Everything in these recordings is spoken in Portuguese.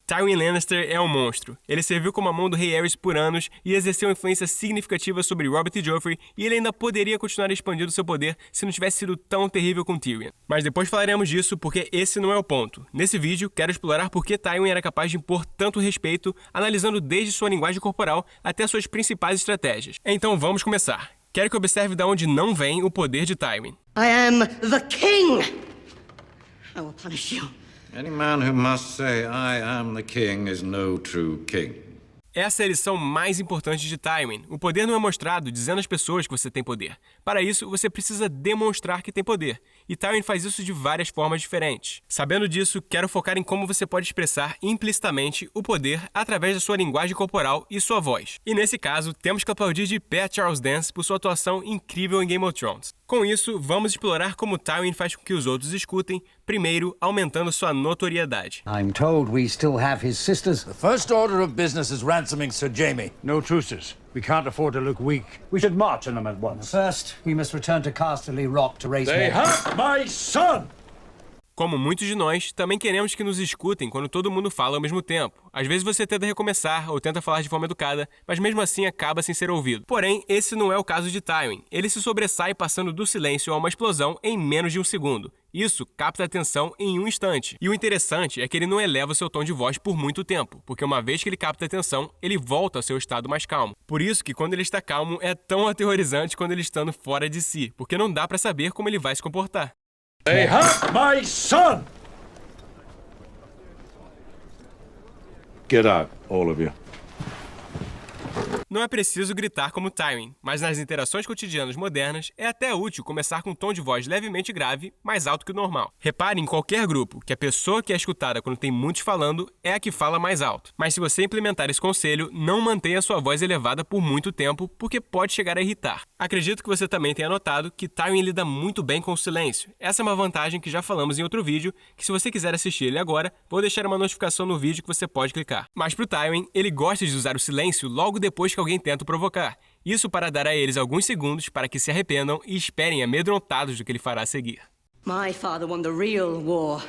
Tywin Lannister é um monstro. Ele serviu como a mão do rei Aerys por anos e exerceu uma influência significativa sobre Robert e Joffrey, e ele ainda poderia continuar expandindo seu poder se não tivesse sido tão terrível com Tyrion. Mas depois falaremos disso porque esse não é o ponto. Nesse vídeo, quero explorar por que Tywin era capaz de impor tanto respeito, analisando desde sua linguagem corporal até suas principais estratégias. Então vamos começar. Quero que observe de onde não vem o poder de Tywin. I am the king! I will punish you. Any man who must say, I am the king, is no true king. Essa é a lição mais importante de Tywin. O poder não é mostrado dizendo às pessoas que você tem poder. Para isso, você precisa demonstrar que tem poder. E Tywin faz isso de várias formas diferentes. Sabendo disso, quero focar em como você pode expressar implicitamente o poder através da sua linguagem corporal e sua voz. E nesse caso, temos que aplaudir de pé a Charles Dance por sua atuação incrível em Game of Thrones. Com isso, vamos explorar como Tywin faz com que os outros escutem, primeiro aumentando sua notoriedade. I'm told we still have his sisters. The first order of business is ransoming Sir Jaime. No truces. We can't afford to look weak. We should march on them at once. First, we must return to Casterly Rock to raise They more. have my son! Como muitos de nós, também queremos que nos escutem quando todo mundo fala ao mesmo tempo. Às vezes você tenta recomeçar ou tenta falar de forma educada, mas mesmo assim acaba sem ser ouvido. Porém, esse não é o caso de Tywin. Ele se sobressai passando do silêncio a uma explosão em menos de um segundo. Isso capta a atenção em um instante. E o interessante é que ele não eleva o seu tom de voz por muito tempo, porque uma vez que ele capta a atenção, ele volta ao seu estado mais calmo. Por isso que quando ele está calmo é tão aterrorizante quando ele estando fora de si, porque não dá pra saber como ele vai se comportar. They have my son! Get out, all of you. Não é preciso gritar como Tywin, mas nas interações cotidianas modernas é até útil começar com um tom de voz levemente grave, mais alto que o normal. Repare em qualquer grupo que a pessoa que é escutada quando tem muitos falando é a que fala mais alto. Mas se você implementar esse conselho, não mantenha sua voz elevada por muito tempo, porque pode chegar a irritar. Acredito que você também tenha notado que Tywin lida muito bem com o silêncio. Essa é uma vantagem que já falamos em outro vídeo, que se você quiser assistir ele agora, vou deixar uma notificação no vídeo que você pode clicar. Mas pro Tywin, ele gosta de usar o silêncio logo depois que alguém tenta o provocar. Isso para dar a eles alguns segundos para que se arrependam e esperem amedrontados do que ele fará a seguir. My father won the real war.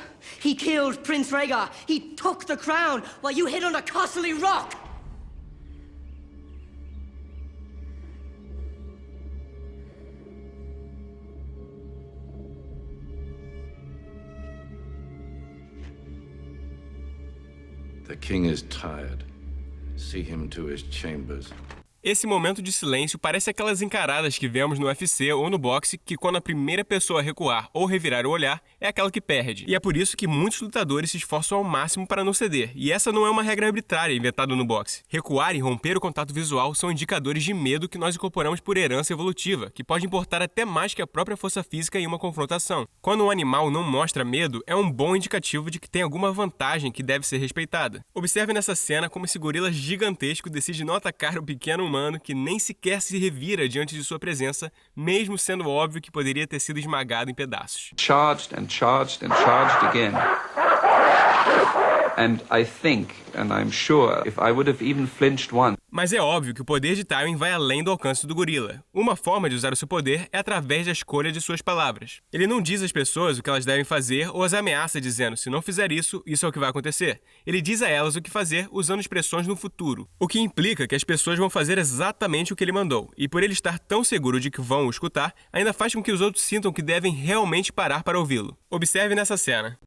He killed Prince Rhaegar. He took the crown while you hid under Casterly Rock. The king is tired. See him to his chambers. Esse momento de silêncio parece aquelas encaradas que vemos no UFC ou no boxe, que quando a primeira pessoa recuar ou revirar o olhar, é aquela que perde. E é por isso que muitos lutadores se esforçam ao máximo para não ceder. E essa não é uma regra arbitrária inventada no boxe. Recuar e romper o contato visual são indicadores de medo que nós incorporamos por herança evolutiva, que pode importar até mais que a própria força física em uma confrontação. Quando um animal não mostra medo, é um bom indicativo de que tem alguma vantagem que deve ser respeitada. Observe nessa cena como esse gorila gigantesco decide não atacar o pequeno humano que nem sequer se revira diante de sua presença, mesmo sendo óbvio que poderia ter sido esmagado em pedaços. Charged and charged and charged again. And I think, and I'm sure, if I would have even flinched once. Mas é óbvio que o poder de Tywin vai além do alcance do gorila. Uma forma de usar o seu poder é através da escolha de suas palavras. Ele não diz às pessoas o que elas devem fazer ou as ameaça dizendo, se não fizer isso, isso é o que vai acontecer. Ele diz a elas o que fazer usando expressões no futuro, o que implica que as pessoas vão fazer exatamente o que ele mandou. E por ele estar tão seguro de que vão o escutar, ainda faz com que os outros sintam que devem realmente parar para ouvi-lo. Observe nessa cena.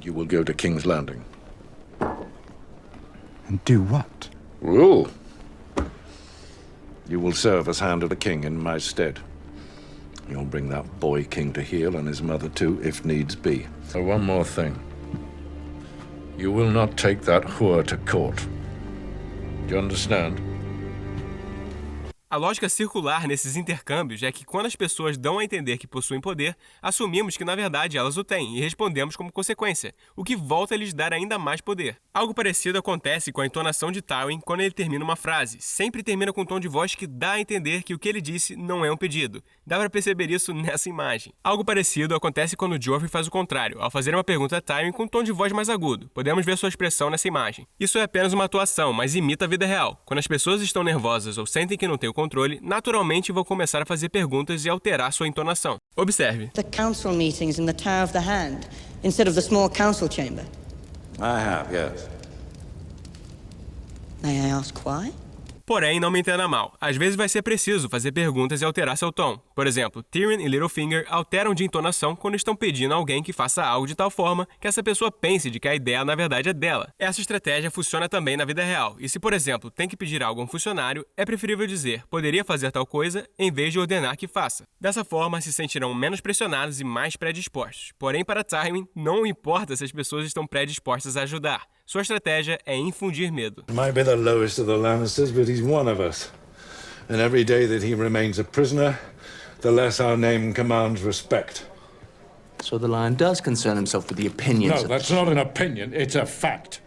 You will go to King's Landing. And do what? Rule. You will serve as Hand of the King in my stead. You'll bring that boy king to heel and his mother too, if needs be. Oh, one more thing. You will not take that whore to court. Do you understand? A lógica circular nesses intercâmbios é que quando as pessoas dão a entender que possuem poder, assumimos que na verdade elas o têm e respondemos como consequência, o que volta a lhes dar ainda mais poder. Algo parecido acontece com a entonação de Tywin quando ele termina uma frase. Sempre termina com um tom de voz que dá a entender que o que ele disse não é um pedido. Dá para perceber isso nessa imagem. Algo parecido acontece quando Joffrey faz o contrário, ao fazer uma pergunta a Tywin com um tom de voz mais agudo. Podemos ver sua expressão nessa imagem. Isso é apenas uma atuação, mas imita a vida real. Quando as pessoas estão nervosas ou sentem que não têm o controle, naturalmente vão começar a fazer perguntas e alterar sua entonação. Observe. The council meetings in the Tower of the Hand instead of the small council chamber. I have, yes. May I ask why? Porém, não me entenda mal. Às vezes vai ser preciso fazer perguntas e alterar seu tom. Por exemplo, Tyrion e Littlefinger alteram de entonação quando estão pedindo a alguém que faça algo de tal forma que essa pessoa pense de que a ideia na verdade é dela. Essa estratégia funciona também na vida real. E se, por exemplo, tem que pedir algo a um funcionário, é preferível dizer "poderia fazer tal coisa" em vez de ordenar que faça. Dessa forma, se sentirão menos pressionados e mais predispostos. Porém, para Tywin, não importa se as pessoas estão predispostas a ajudar. Sua estratégia é infundir medo. He might be the lowest of the Lannisters, but he's one of us. And every day that he remains a prisoner, the less our name commands respect. So the Lion does concern himself with the opinions No, that's not an opinion, it's a fact.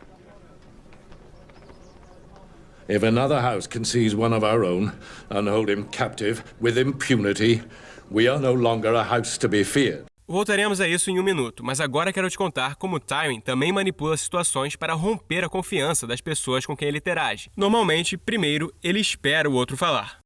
If another house can seize one of our own and hold him captive with impunity, we are no longer a house to be feared. Voltaremos a isso em um minuto, mas agora quero te contar como Tywin também manipula situações para romper a confiança das pessoas com quem ele interage. Normalmente, primeiro, ele espera o outro falar.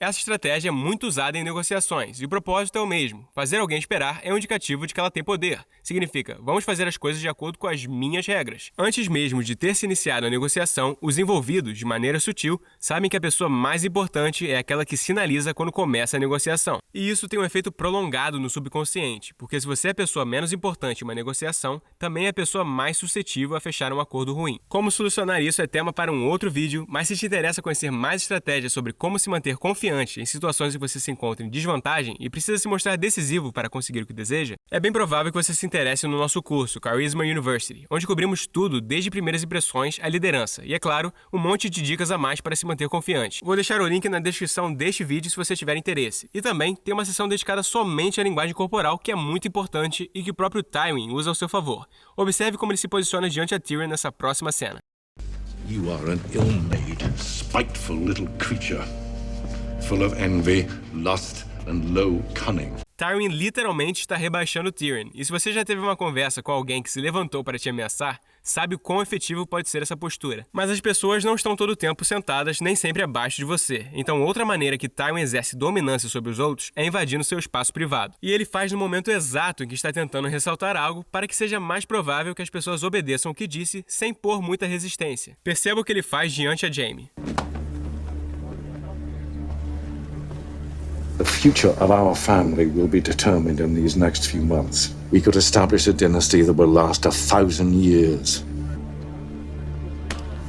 Essa estratégia é muito usada em negociações, e o propósito é o mesmo. Fazer alguém esperar é um indicativo de que ela tem poder. Significa, vamos fazer as coisas de acordo com as minhas regras. Antes mesmo de ter se iniciado a negociação, os envolvidos, de maneira sutil, sabem que a pessoa mais importante é aquela que sinaliza quando começa a negociação. E isso tem um efeito prolongado no subconsciente, porque se você é a pessoa menos importante em uma negociação, também é a pessoa mais suscetível a fechar um acordo ruim. Como solucionar isso é tema para um outro vídeo, mas se te interessa conhecer mais estratégias sobre como se manter confiante em situações em que você se encontra em desvantagem e precisa se mostrar decisivo para conseguir o que deseja, é bem provável que você se interesse no nosso curso Charisma University, onde cobrimos tudo desde primeiras impressões à liderança e, é claro, um monte de dicas a mais para se manter confiante. Vou deixar o link na descrição deste vídeo se você tiver interesse. E também tem uma seção dedicada somente à linguagem corporal, que é muito importante e que o próprio Tywin usa ao seu favor. Observe como ele se posiciona diante a Tyrion nessa próxima cena. You are an ill-made, spiteful little creature, full of envy, lust, and low cunning. Tywin literalmente está rebaixando Tyrion, e se você já teve uma conversa com alguém que se levantou para te ameaçar, sabe o quão efetivo pode ser essa postura. Mas as pessoas não estão todo o tempo sentadas, nem sempre abaixo de você. Então outra maneira que Tywin exerce dominância sobre os outros é invadindo seu espaço privado. E ele faz no momento exato em que está tentando ressaltar algo para que seja mais provável que as pessoas obedeçam o que disse sem pôr muita resistência. Perceba o que ele faz diante a Jaime. The future of our family will be determined in these next few months. We could establish a dynasty that will last 1,000 years.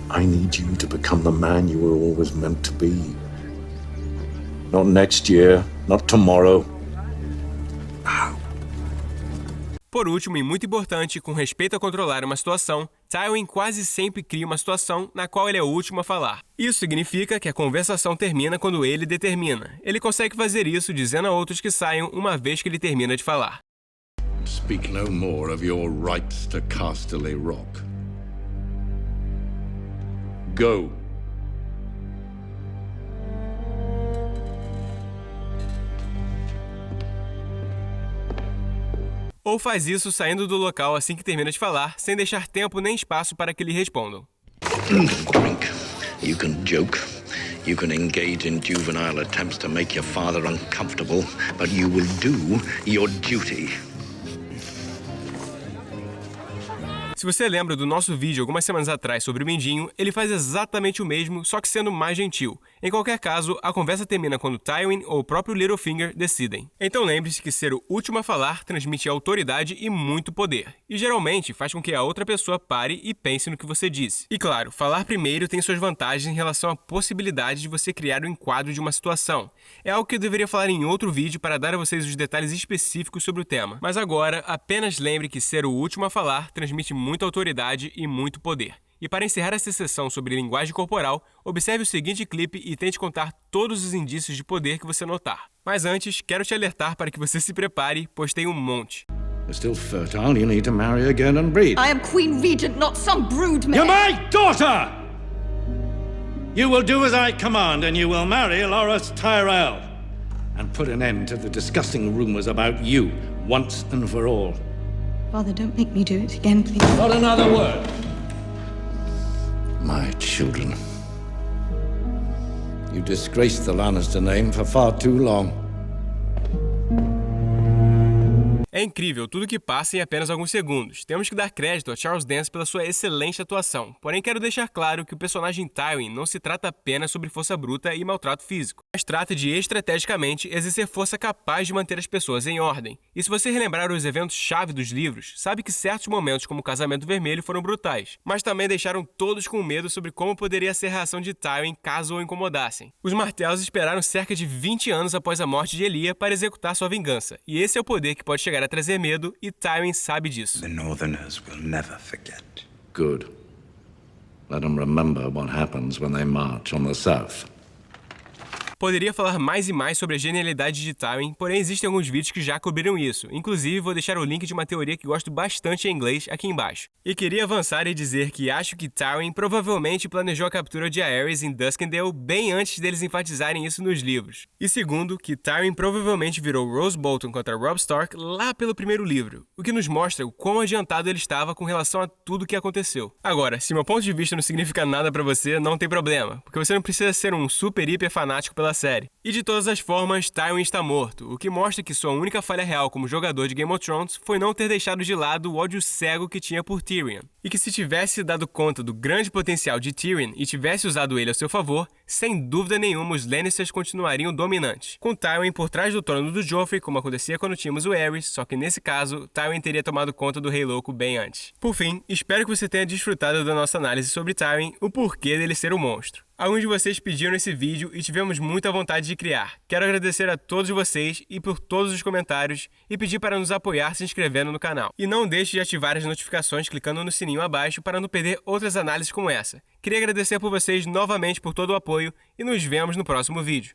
I need you to become the man you were always meant to be. Not next year, not tomorrow. Now. Por último, e muito importante, com respeito a controlar uma situação, Tywin quase sempre cria uma situação na qual ele é o último a falar. Isso significa que a conversação termina quando ele determina. Ele consegue fazer isso dizendo a outros que saiam uma vez que ele termina de falar. Speak no more of your rights to Casterly Rock. Go. Ou faz isso saindo do local assim que termina de falar, sem deixar tempo nem espaço para que lhe respondam. You can drink, you can joke, you can engage in juvenile attempts to make your father uncomfortable, but you will do your duty. Se você lembra do nosso vídeo algumas semanas atrás sobre o Mindinho, ele faz exatamente o mesmo, só que sendo mais gentil. Em qualquer caso, a conversa termina quando Tywin ou o próprio Littlefinger decidem. Então lembre-se que ser o último a falar transmite autoridade e muito poder. E geralmente faz com que a outra pessoa pare e pense no que você disse. E claro, falar primeiro tem suas vantagens em relação à possibilidade de você criar o enquadro de uma situação. É algo que eu deveria falar em outro vídeo para dar a vocês os detalhes específicos sobre o tema. Mas agora, apenas lembre que ser o último a falar transmite muita autoridade e muito poder. E para encerrar essa sessão sobre linguagem corporal, observe o seguinte clipe e tente contar todos os indícios de poder que você notar. Mas antes, quero te alertar para que você se prepare, pois tem um monte. You're still fertile, you need to marry again and breed. I am Queen Regent, not some broodmare. You're my daughter! You will do as I command, and you will marry Loras Tyrell. And put an end to the disgusting rumors about you, once and for all. Father, don't make me do it again, please. Not another word. My children. You disgraced the Lannister name for far too long. É incrível tudo que passa em apenas alguns segundos. Temos que dar crédito a Charles Dance pela sua excelente atuação. Porém, quero deixar claro que o personagem Tywin não se trata apenas sobre força bruta e maltrato físico, mas trata de estrategicamente exercer força capaz de manter as pessoas em ordem. E se você relembrar os eventos-chave dos livros, sabe que certos momentos como o Casamento Vermelho foram brutais, mas também deixaram todos com medo sobre como poderia ser a reação de Tywin caso o incomodassem. Os Martells esperaram cerca de 20 anos após a morte de Elia para executar sua vingança, e esse é o poder que pode chegar a trazer medo, e Tywin sabe disso. The Northerners will never forget. Good. Let them remember what happens when they march on the South. Poderia falar mais e mais sobre a genialidade de Tywin, porém existem alguns vídeos que já cobriram isso. Inclusive, vou deixar o link de uma teoria que gosto bastante em inglês aqui embaixo. E queria avançar e dizer que acho que Tywin provavelmente planejou a captura de Aerys em Duskendale bem antes deles enfatizarem isso nos livros. E segundo, que Tywin provavelmente virou Roose Bolton contra Robb Stark lá pelo primeiro livro, o que nos mostra o quão adiantado ele estava com relação a tudo o que aconteceu. Agora, se meu ponto de vista não significa nada pra você, não tem problema, porque você não precisa ser um super hiper fanático pela série. E de todas as formas, Tywin está morto, o que mostra que sua única falha real como jogador de Game of Thrones foi não ter deixado de lado o ódio cego que tinha por Tyrion. E que se tivesse dado conta do grande potencial de Tyrion e tivesse usado ele a seu favor, sem dúvida nenhuma os Lannisters continuariam dominantes, com Tywin por trás do trono do Joffrey, como acontecia quando tínhamos o Aerys, só que nesse caso, Tywin teria tomado conta do Rei Louco bem antes. Por fim, espero que você tenha desfrutado da nossa análise sobre Tywin, o porquê dele ser um monstro. Alguns de vocês pediram esse vídeo e tivemos muita vontade de criar. Quero agradecer a todos vocês e por todos os comentários e pedir para nos apoiar se inscrevendo no canal. E não deixe de ativar as notificações clicando no sininho abaixo para não perder outras análises como essa. Queria agradecer por vocês novamente por todo o apoio e nos vemos no próximo vídeo.